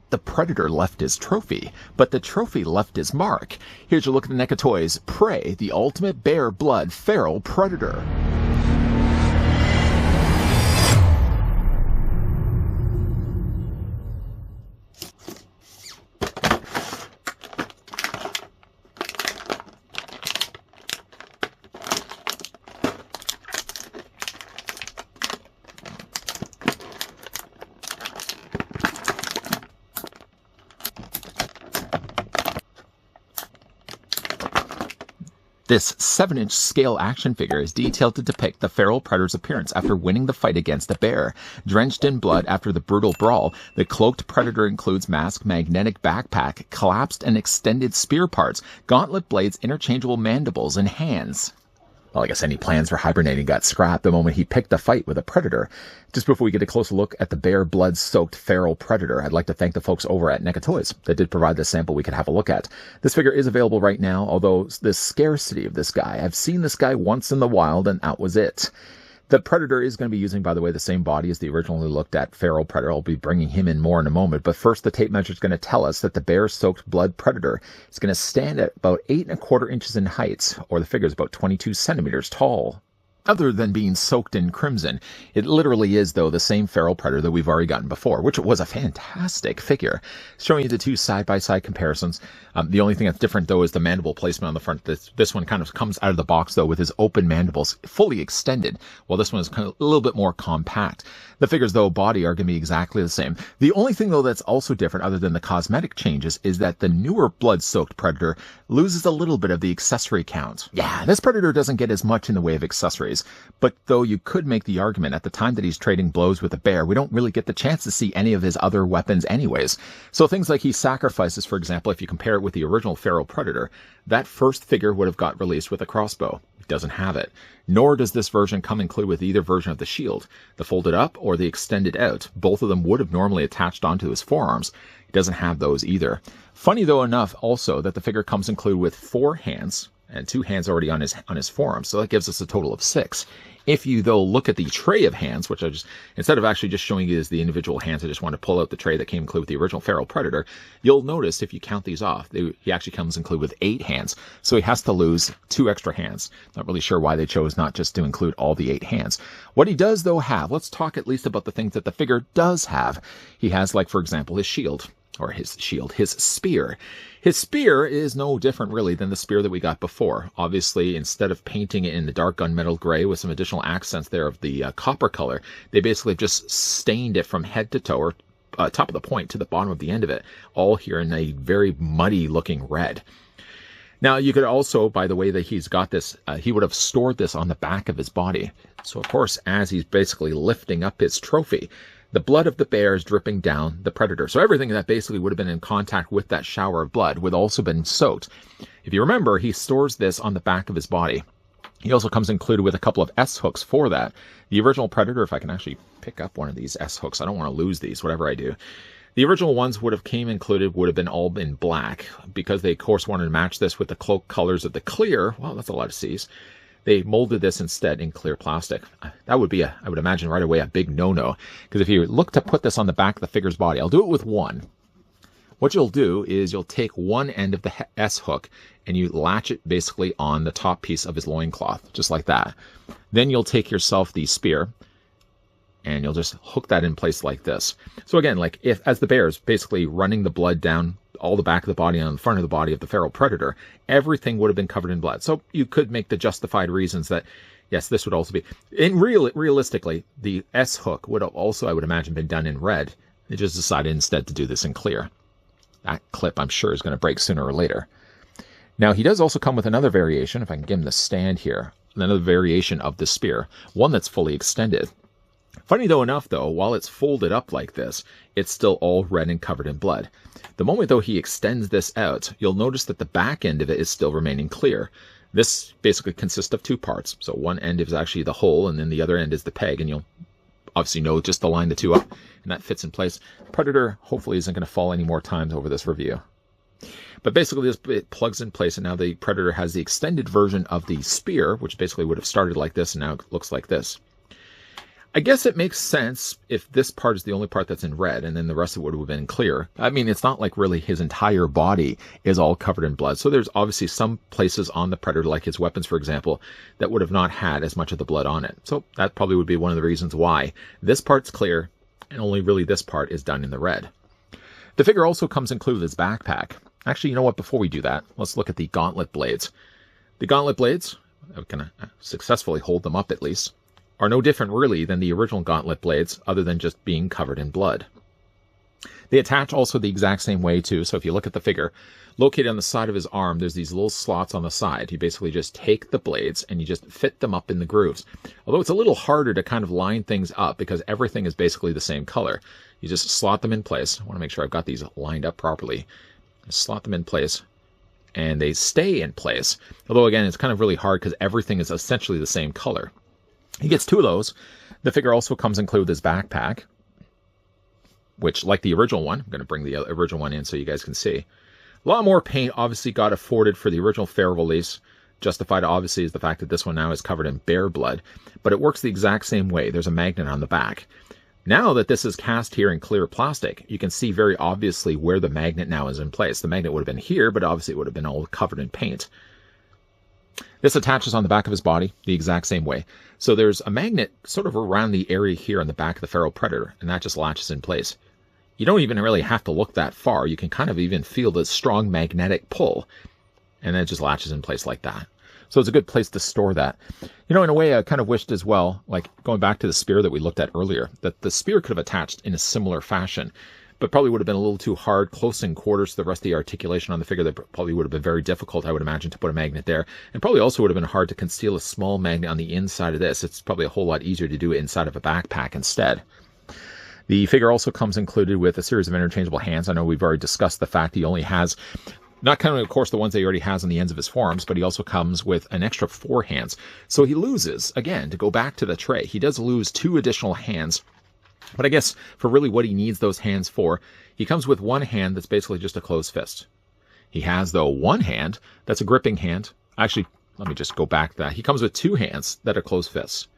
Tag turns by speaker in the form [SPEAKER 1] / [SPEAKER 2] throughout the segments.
[SPEAKER 1] the predator left his trophy, but the trophy left his mark. Here's a look at the NECA Toys Prey, the ultimate bear blood feral predator. This 7-inch scale action figure is detailed to depict the feral predator's appearance after winning the fight against a bear. Drenched in blood after the brutal brawl, the cloaked predator includes mask, magnetic backpack, collapsed and extended spear parts, gauntlet blades, interchangeable mandibles, and hands. Well, I guess any plans for hibernating got scrapped the moment he picked a fight with a predator. Just before we get a closer look at the bear blood-soaked feral predator, I'd like to thank the folks over at NECA Toys that did provide this sample we could have a look at. This figure is available right now, although the scarcity of this guy, I've seen this guy once in the wild and that was it. The predator is going to be using, by the way, the same body as the originally looked at feral predator. I'll be bringing him in more in a moment. But first, the tape measure is going to tell us that the bear-soaked blood predator is going to stand at about 8¼ inches in height, or the figure is about 22 centimeters tall. Other than being soaked in crimson, it literally is, though, the same feral predator that we've already gotten before, which was a fantastic figure. Showing you the two side-by-side comparisons. The only thing that's different, though, is the mandible placement on the front. This one kind of comes out of the box, though, with his open mandibles fully extended, while this one is kind of a little bit more compact. The figures, though, body are going to be exactly the same. The only thing, though, that's also different, other than the cosmetic changes, is that the newer blood-soaked predator loses a little bit of the accessory count. Yeah, this predator doesn't get as much in the way of accessories. But though you could make the argument at the time that he's trading blows with a bear, we don't really get the chance to see any of his other weapons anyways. So things like he sacrifices, for example, if you compare it with the original feral predator, that first figure would have got released with a crossbow. He doesn't have it. Nor does this version come included with either version of the shield, the folded up or the extended out. Both of them would have normally attached onto his forearms. He doesn't have those either. Funny though enough also that the figure comes included with 4 hands, and 2 hands already on his forearm, so that gives us a total of 6. If you, though, look at the tray of hands, which I just, instead of actually just showing you as the individual hands, I just want to pull out the tray that came included with the original feral predator, you'll notice if you count these off, he actually comes included with 8 hands, so he has to lose 2 extra hands. Not really sure why they chose not just to include all the 8 hands. What he does, though, have, let's talk at least about the things that the figure does have. He has, like, for example, his shield. Or his spear. His spear is no different, really, than the spear that we got before. Obviously, instead of painting it in the dark gunmetal gray with some additional accents there of the copper color, they basically just stained it from head to toe, or top of the point to the bottom of the end of it, all here in a very muddy-looking red. Now, you could also, by the way that he's got this, he would have stored this on the back of his body. So, of course, as he's basically lifting up his trophy, the blood of the bear is dripping down the predator. So everything that basically would have been in contact with that shower of blood would also been soaked. If you remember, he stores this on the back of his body. He also comes included with a couple of S-hooks for that. The original predator, if I can actually pick up one of these S-hooks, I don't want to lose these, whatever I do. The original ones would have been all in black, because they, of course, wanted to match this with the cloak colors of the clear. Well, that's a lot of C's. They molded this instead in clear plastic. That would be, I would imagine right away, a big no-no. Because if you look to put this on the back of the figure's body, I'll do it with one. What you'll do is you'll take one end of the S-hook and you latch it basically on the top piece of his loincloth, just like that. Then you'll take yourself the spear and you'll just hook that in place like this. So again, like as the bear is basically running the blood down all the back of the body and on the front of the body of the feral predator, everything would have been covered in blood. So you could make the justified reasons that, yes, this would also be... realistically, the S-hook would have also, I would imagine, been done in red. They just decided instead to do this in clear. That clip, I'm sure, is going to break sooner or later. Now, he does also come with another variation, if I can give him the stand here, another variation of the spear, one that's fully extended. Funny though enough, though, while it's folded up like this, it's still all red and covered in blood. The moment, though, he extends this out, you'll notice that the back end of it is still remaining clear. This basically consists of 2 parts. So one end is actually the hole, and then the other end is the peg, and you'll obviously know just to line the 2 up, and that fits in place. Predator hopefully isn't going to fall any more times over this review. But basically, it plugs in place, and now the Predator has the extended version of the spear, which basically would have started like this, and now it looks like this. I guess it makes sense if this part is the only part that's in red and then the rest of it would have been clear. I mean, it's not like really his entire body is all covered in blood. So there's obviously some places on the predator, like his weapons, for example, that would have not had as much of the blood on it. So that probably would be one of the reasons why this part's clear and only really this part is done in the red. The figure also comes included with his backpack. Actually, you know what? Before we do that, let's look at the gauntlet blades. The gauntlet blades, I'm going to successfully hold them up at least, are no different really than the original gauntlet blades other than just being covered in blood. They attach also the exact same way too. So if you look at the figure, located on the side of his arm, there's these little slots on the side. You basically just take the blades and you just fit them up in the grooves. Although it's a little harder to kind of line things up because everything is basically the same color. You just slot them in place. I want to make sure I've got these lined up properly. Just slot them in place and they stay in place. Although again, it's kind of really hard because everything is essentially the same color. He gets two of those. The figure also comes included with his backpack, which, like the original one, I'm going to bring the original one in so you guys can see. A lot more paint obviously got afforded for the original fair release. Justified obviously is the fact that this one now is covered in bear blood, but it works the exact same way. There's a magnet on the back. Now that this is cast here in clear plastic, you can see very obviously where the magnet now is in place. The magnet would have been here, but obviously it would have been all covered in paint. This attaches on the back of his body the exact same way. So there's a magnet sort of around the area here on the back of the feral predator, and that just latches in place. You don't even really have to look that far. You can kind of even feel the strong magnetic pull, and then it just latches in place like that. So it's a good place to store that. You know, in a way, I kind of wished as well, like going back to the spear that we looked at earlier, that the spear could have attached in a similar fashion, but probably would have been a little too hard, close in quarters to the rest of the articulation on the figure. That probably would have been very difficult, I would imagine, to put a magnet there. And probably also would have been hard to conceal a small magnet on the inside of this. It's probably a whole lot easier to do it inside of a backpack instead. The figure also comes included with a series of interchangeable hands. I know we've already discussed the fact he only has, not counting, of course, the ones that he already has on the ends of his forearms, but he also comes with an extra 4 hands. So he loses, again, to go back to the tray, he does lose 2 additional hands. But I guess for really what he needs those hands for, he comes with 1 hand that's basically just a closed fist. He has, though, 1 hand that's a gripping hand. Actually, let me just go back to that. He comes with 2 hands that are closed fists.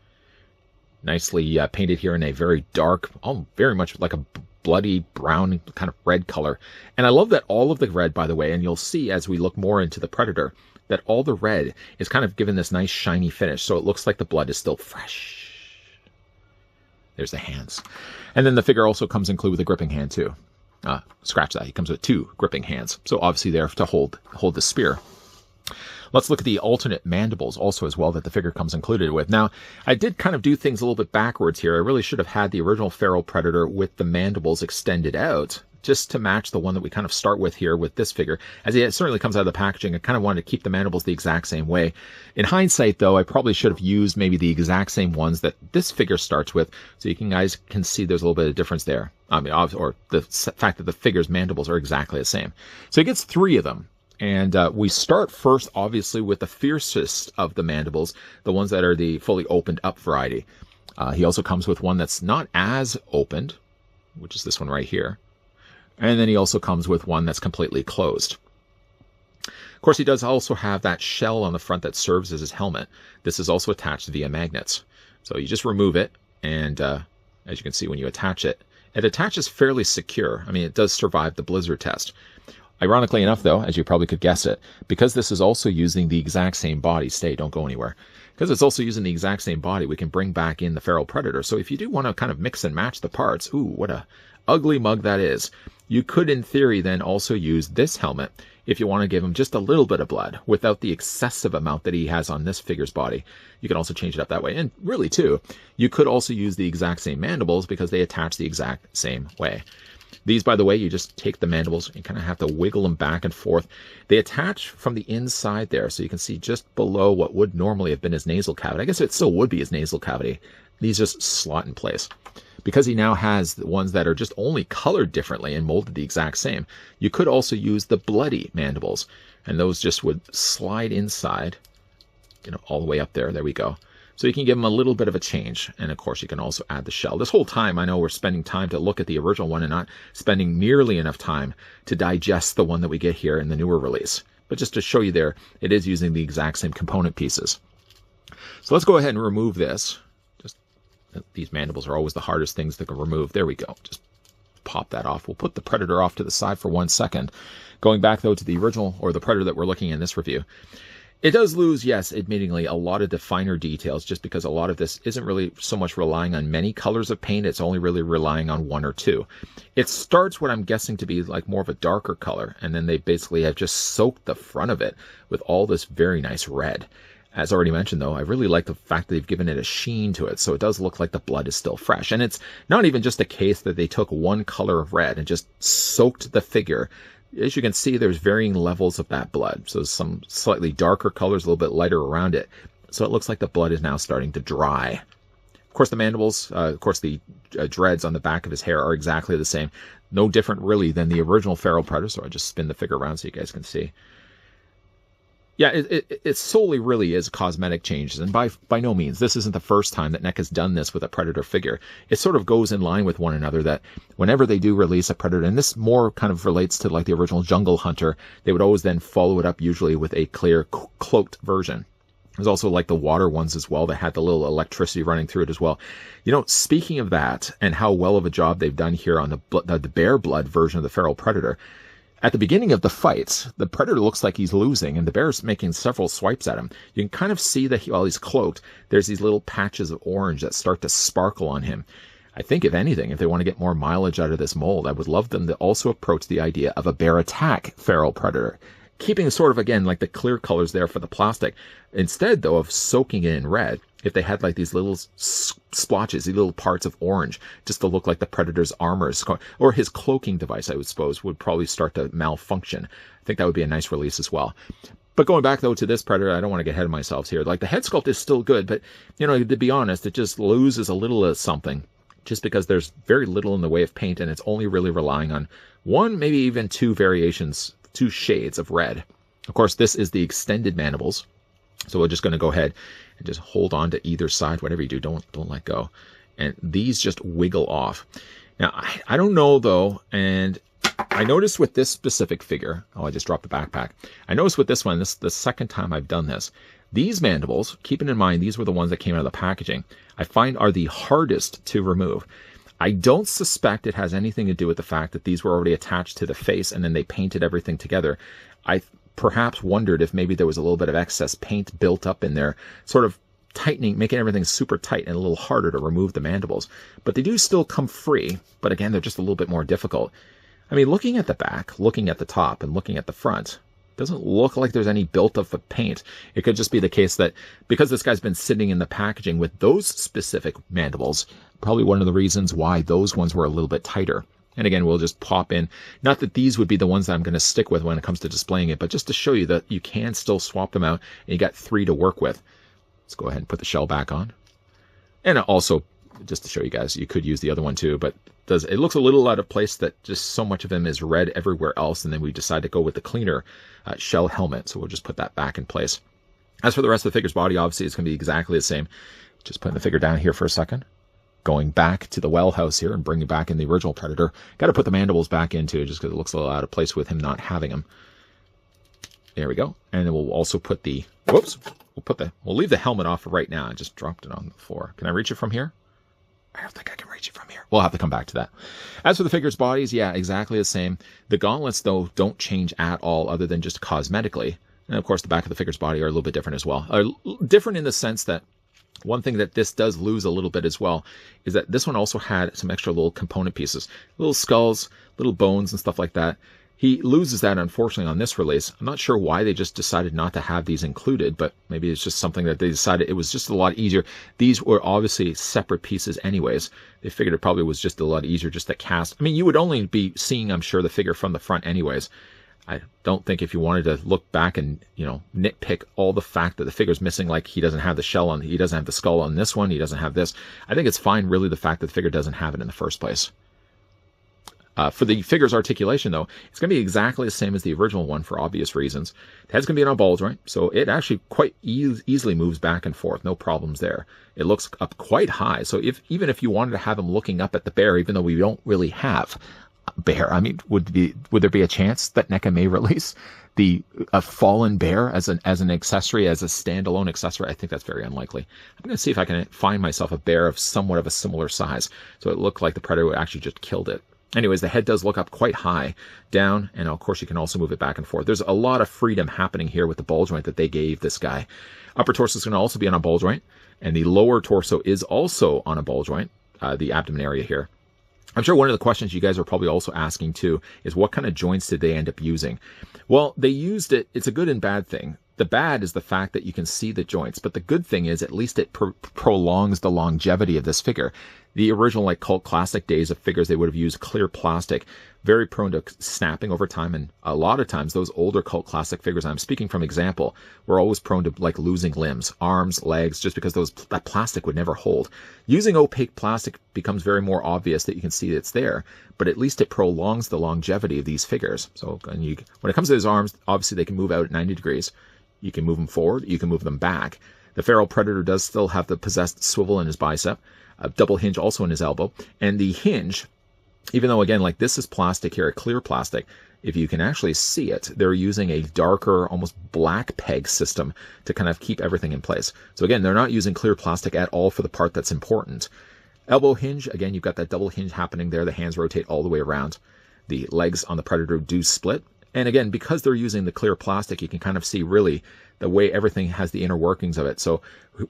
[SPEAKER 1] Nicely painted here in a very dark, very much like a bloody brown kind of red color. And I love that all of the red, by the way, and you'll see as we look more into the predator, that all the red is kind of given this nice shiny finish. So it looks like the blood is still fresh. There's the hands. And then the figure also comes included with a gripping hand too. Scratch that. He comes with 2 gripping hands. So obviously there to hold the spear. Let's look at the alternate mandibles also as well that the figure comes included with. Now, I did kind of do things a little bit backwards here. I really should have had the original feral predator with the mandibles extended out just to match the one that we kind of start with here with this figure. As it certainly comes out of the packaging, I kind of wanted to keep the mandibles the exact same way. In hindsight, though, I probably should have used maybe the exact same ones that this figure starts with, so you guys can see there's a little bit of difference there. I mean, or the fact that the figure's mandibles are exactly the same. So he gets 3 of them. And we start first, obviously, with the fiercest of the mandibles, the ones that are the fully opened up variety. He also comes with one that's not as opened, which is this one right here. And then he also comes with one that's completely closed. Of course, he does also have that shell on the front that serves as his helmet. This is also attached via magnets. So you just remove it, and as you can see when you attach it, it attaches fairly secure. I mean, it does survive the blizzard test. Ironically enough, though, as you probably could guess it, because this is also using the exact same body, don't go anywhere. Because it's also using the exact same body, we can bring back in the feral predator. So if you do want to kind of mix and match the parts, ooh, what a ugly mug that is. You could, in theory, then also use this helmet if you want to give him just a little bit of blood without the excessive amount that he has on this figure's body. You can also change it up that way. And really, too, you could also use the exact same mandibles because they attach the exact same way. These, by the way, you just take the mandibles and kind of have to wiggle them back and forth. They attach from the inside there, so you can see just below what would normally have been his nasal cavity. I guess it still would be his nasal cavity. These just slot in place. Because he now has the ones that are just only colored differently and molded the exact same, you could also use the bloody mandibles. And those just would slide inside, all the way up there. There we go. So you can give them a little bit of a change. And of course, you can also add the shell. This whole time, I know we're spending time to look at the original one and not spending nearly enough time to digest the one that we get here in the newer release. But just to show you there, it is using the exact same component pieces. So let's go ahead and remove this. Just These mandibles are always the hardest things to remove. There we go. Just pop that off. We'll put the predator off to the side for 1 second. Going back, though, to the original, or the predator that we're looking at in this review. It does lose, yes, admittingly, a lot of the finer details, just because a lot of this isn't really so much relying on many colors of paint. It's only really relying on 1 or 2. It starts what I'm guessing to be like more of a darker color, and then they basically have just soaked the front of it with all this very nice red. As already mentioned, though, I really like the fact that they've given it a sheen to it, so it does look like the blood is still fresh. And it's not even just a case that they took 1 color of red and just soaked the figure. As you can see, there's varying levels of that blood. So some slightly darker colors, a little bit lighter around it. So it looks like the blood is now starting to dry. Of course, the mandibles, of course, the dreads on the back of his hair are exactly the same. No different, really, than the original feral predator. So I just spin the figure around so you guys can see. Yeah, it solely really is cosmetic changes, and by no means, this isn't the first time that NECA's done this with a Predator figure. It sort of goes in line with one another, that whenever they do release a Predator, and this more kind of relates to like the original Jungle Hunter, they would always then follow it up usually with a clear cloaked version. There's also like the water ones as well that had the little electricity running through it as well. You know, speaking of that and how well of a job they've done here on the bear blood version of the feral Predator, at the beginning of the fight, the Predator looks like he's losing, and the bear's making several swipes at him. You can kind of see that while he's cloaked, there's these little patches of orange that start to sparkle on him. I think, if anything, if they want to get more mileage out of this mold, I would love them to also approach the idea of a bear attack feral Predator, keeping sort of, again, like the clear colors there for the plastic. Instead, though, of soaking it in red, if they had like these little splotches, these little parts of orange, just to look like the Predator's armor, or his cloaking device, I would suppose, would probably start to malfunction. I think that would be a nice release as well. But going back, though, to this Predator, I don't want to get ahead of myself here. Like, the head sculpt is still good, but, you know, to be honest, it just loses a little of something, just because there's very little in the way of paint, and it's only really relying on 1, maybe even 2 variations, 2 shades of red. Of course, this is the extended mandibles. So we're just going to go ahead and just hold on to either side. Whatever you do, don't let go. And these just wiggle off. Now, I don't know, though, and I noticed with this specific figure, oh, I just dropped the backpack. I noticed with this one, this is the second time I've done this. These mandibles, keeping in mind, these were the ones that came out of the packaging, I find are the hardest to remove. I don't suspect it has anything to do with the fact that these were already attached to the face and then they painted everything together. I perhaps wondered if maybe there was a little bit of excess paint built up in there, sort of tightening, making everything super tight and a little harder to remove the mandibles. But they do still come free, but again, they're just a little bit more difficult. I mean, looking at the back, looking at the top, and looking at the front, doesn't look like there's any built-up of paint. It could just be the case that because this guy's been sitting in the packaging with those specific mandibles, probably one of the reasons why those ones were a little bit tighter. And again, we'll just pop in. Not that these would be the ones that I'm going to stick with when it comes to displaying it, but just to show you that you can still swap them out, and you got 3 to work with. Let's go ahead and put the shell back on. And also, just to show you guys, you could use the other one too, but it looks a little out of place that just so much of him is red everywhere else, and then we decide to go with the cleaner shell helmet, so we'll just put that back in place. As for the rest of the figure's body, obviously it's going to be exactly the same. Just putting the figure down here for a second. Going back to the well house here and bringing back in the original Predator. Got to put the mandibles back into just because it looks a little out of place with him not having them. There we go. And then we'll also put the, we'll leave the helmet off for right now. I just dropped it on the floor. Can I reach it from here? I don't think I can reach it from here. We'll have to come back to that. As for the figure's bodies, yeah, exactly the same. The gauntlets, though, don't change at all other than just cosmetically. And, of course, the back of the figure's body are a little bit different as well. Different in the sense that one thing that this does lose a little bit as well is that this one also had some extra little component pieces. Little skulls, little bones and stuff like that. He loses that, unfortunately, on this release. I'm not sure why they just decided not to have these included, but maybe it's just something that they decided it was just a lot easier. These were obviously separate pieces anyways. They figured it probably was just a lot easier just to cast. I mean, you would only be seeing, I'm sure, the figure from the front anyways. I don't think if you wanted to look back and, you know, nitpick all the fact that the figure's missing, like he doesn't have the shell on, he doesn't have the skull on this one, he doesn't have this. I think it's fine, really, the fact that the figure doesn't have it in the first place. For the figure's articulation, though, it's going to be exactly the same as the original one for obvious reasons. The head's going to be on a ball joint, so it actually quite easily moves back and forth. No problems there. It looks up quite high, so even if you wanted to have him looking up at the bear, even though we don't really have bear. I mean, would there be a chance that NECA may release a fallen bear as an accessory, as a standalone accessory? I think that's very unlikely. I'm going to see if I can find myself a bear of somewhat of a similar size, so it looked like the predator actually just killed it. Anyways, the head does look up quite high, down, and of course you can also move it back and forth. There's a lot of freedom happening here with the ball joint that they gave this guy. Upper torso is going to also be on a ball joint, and the lower torso is also on a ball joint, the abdomen area here. I'm sure one of the questions you guys are probably also asking too is what kind of joints did they end up using? Well, they used it. It's a good and bad thing. The bad is the fact that you can see the joints, but the good thing is at least it prolongs the longevity of this figure. The original like cult classic days of figures, they would have used clear plastic, very prone to snapping over time, and a lot of times those older cult classic figures, I'm speaking from example, were always prone to like losing limbs, arms, legs, just because that plastic would never hold. Using opaque plastic becomes very more obvious that you can see it's there, but at least it prolongs the longevity of these figures. So when it comes to his arms, obviously they can move out at 90 degrees. You can move them forward, you can move them back. The feral predator does still have the possessed swivel in his bicep, a double hinge also in his elbow, and the hinge, even though again, like this is plastic here, a clear plastic, if you can actually see it, they're using a darker, almost black peg system to kind of keep everything in place. So again, they're not using clear plastic at all for the part that's important. Elbow hinge, again, you've got that double hinge happening there. The hands rotate all the way around. The legs on the predator do split. And again, because they're using the clear plastic, you can kind of see really the way everything has the inner workings of it. So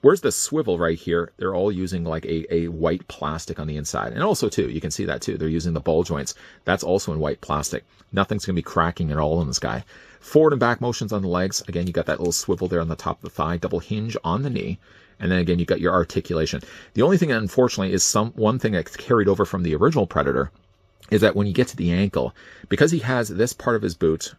[SPEAKER 1] where's the swivel right here? They're all using like a white plastic on the inside. And also too, you can see that too. They're using the ball joints. That's also in white plastic. Nothing's going to be cracking at all in this guy. Forward and back motions on the legs. Again, you got that little swivel there on the top of the thigh, double hinge on the knee. And then again, you got your articulation. The only thing, unfortunately, is one thing that's carried over from the original Predator is that when you get to the ankle, because he has this part of his boot,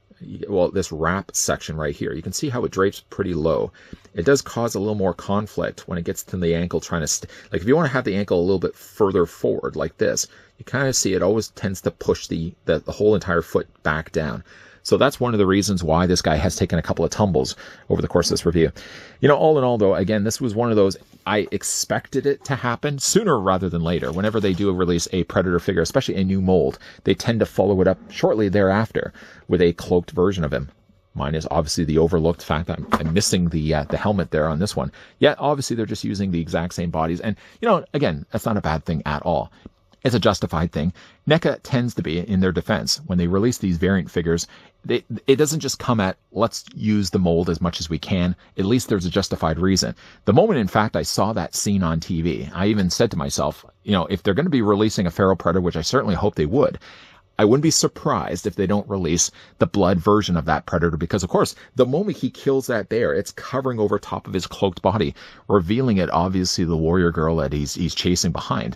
[SPEAKER 1] well, this wrap section right here, you can see how it drapes pretty low. It does cause a little more conflict when it gets to the ankle trying to, like if you want to have the ankle a little bit further forward like this, you kind of see it always tends to push the whole entire foot back down. So that's one of the reasons why this guy has taken a couple of tumbles over the course of this review. You know, all in all, though, again, this was one of those, I expected it to happen sooner rather than later. Whenever they do release a Predator figure, especially a new mold, they tend to follow it up shortly thereafter with a cloaked version of him. Mine is obviously the overlooked fact that I'm missing the helmet there on this one. Yet, obviously, they're just using the exact same bodies. And, you know, again, that's not a bad thing at all. It's a justified thing. NECA tends to be, in their defense, when they release these variant figures, it doesn't just come at, let's use the mold as much as we can. At least there's a justified reason. The moment, in fact, I saw that scene on TV, I even said to myself, you know, if they're going to be releasing a feral predator, which I certainly hope they would, I wouldn't be surprised if they don't release the blood version of that predator, because, of course, the moment he kills that bear, it's covering over top of his cloaked body, revealing it, obviously, the warrior girl that he's chasing behind.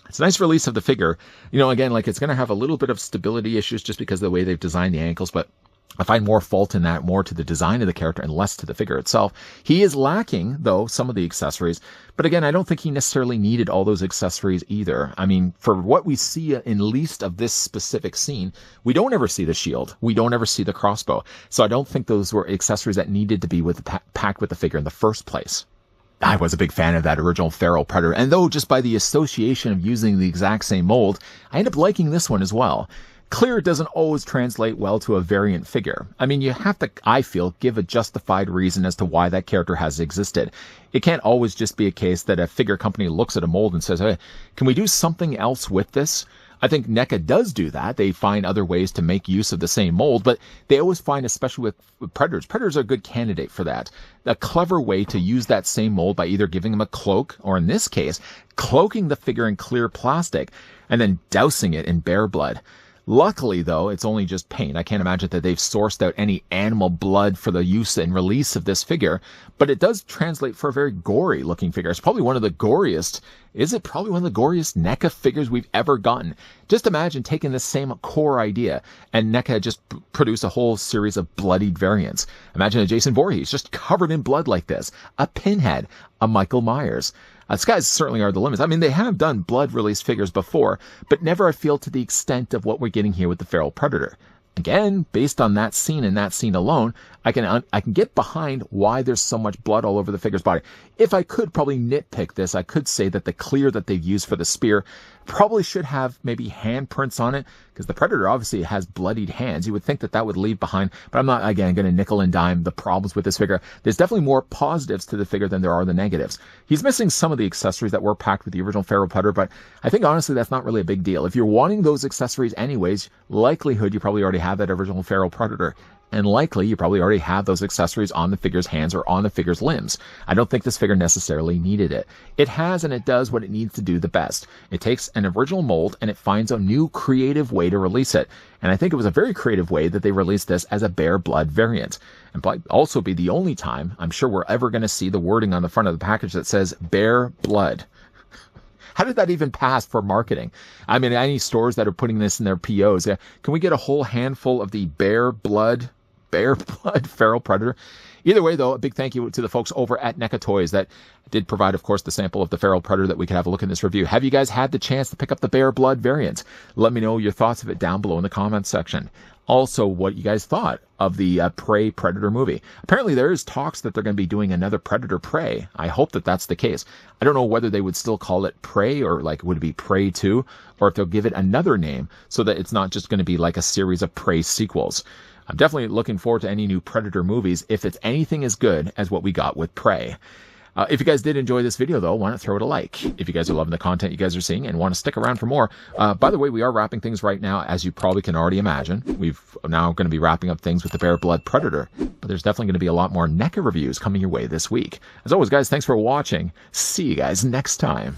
[SPEAKER 1] It's a nice release of the figure. You know, again, like it's going to have a little bit of stability issues just because of the way they've designed the ankles, but I find more fault in that, more to the design of the character and less to the figure itself. He is lacking, though, some of the accessories. But again, I don't think he necessarily needed all those accessories either. I mean, for what we see in least of this specific scene, we don't ever see the shield. We don't ever see the crossbow. So I don't think those were accessories that needed to be packed with the figure in the first place. I was a big fan of that original feral predator, and though just by the association of using the exact same mold, I end up liking this one as well. Clear doesn't always translate well to a variant figure. I mean, you have to, I feel, give a justified reason as to why that character has existed. It can't always just be a case that a figure company looks at a mold and says, hey, can we do something else with this? I think NECA does do that. They find other ways to make use of the same mold, but they always find, especially with Predators, Predators are a good candidate for that. A clever way to use that same mold by either giving them a cloak, or in this case, cloaking the figure in clear plastic, and then dousing it in bear blood. Luckily, though, it's only just paint. I can't imagine that they've sourced out any animal blood for the use and release of this figure, but it does translate for a very gory looking figure. It's probably one of the goriest. Is it probably one of the goriest NECA figures we've ever gotten? Just imagine taking the same core idea and NECA just produce a whole series of bloodied variants. Imagine a Jason Voorhees just covered in blood like this, a Pinhead, a Michael Myers. Skies certainly are the limits. I mean, they have done blood release figures before, but never, I feel, to the extent of what we're getting here with the feral predator. Again, based on that scene and that scene alone, I can get behind why there's so much blood all over the figure's body. If I could probably nitpick this, I could say that the clear that they've used for the spear probably should have maybe handprints on it, because the Predator obviously has bloodied hands. You would think that that would leave behind, but I'm not, again, going to nickel and dime the problems with this figure. There's definitely more positives to the figure than there are the negatives. He's missing some of the accessories that were packed with the original Feral Predator, but I think honestly that's not really a big deal. If you're wanting those accessories anyways, likelihood you probably already have that original Feral Predator. And likely you probably already have those accessories on the figure's hands or on the figure's limbs. I don't think this figure necessarily needed it. It has and it does what it needs to do the best. It takes an original mold and it finds a new creative way to release it. And I think it was a very creative way that they released this as a bare blood variant. And might also be the only time I'm sure we're ever going to see the wording on the front of the package that says bare blood. How did that even pass for marketing? I mean, any stores that are putting this in their POs, can we get a whole handful of the bare blood Feral Predator? Either way, though, a big thank you to the folks over at NECA Toys that did provide, of course, the sample of the Feral Predator that we could have a look in this review. Have you guys had the chance to pick up the bare blood variant? Let me know your thoughts of it down below in the comments section. Also, what you guys thought of the Prey Predator movie. Apparently, there is talks that they're going to be doing another Predator Prey. I hope that that's the case. I don't know whether they would still call it Prey or like would it be Prey 2, or if they'll give it another name so that it's not just going to be like a series of Prey sequels. I'm definitely looking forward to any new Predator movies if it's anything as good as what we got with Prey. If you guys did enjoy this video, though, why not throw it a like? If you guys are loving the content you guys are seeing and want to stick around for more. By the way, we are wrapping things right now, as you probably can already imagine. We've now going to be wrapping up things with the Bare Blood Predator, but there's definitely going to be a lot more NECA reviews coming your way this week. As always, guys, thanks for watching. See you guys next time.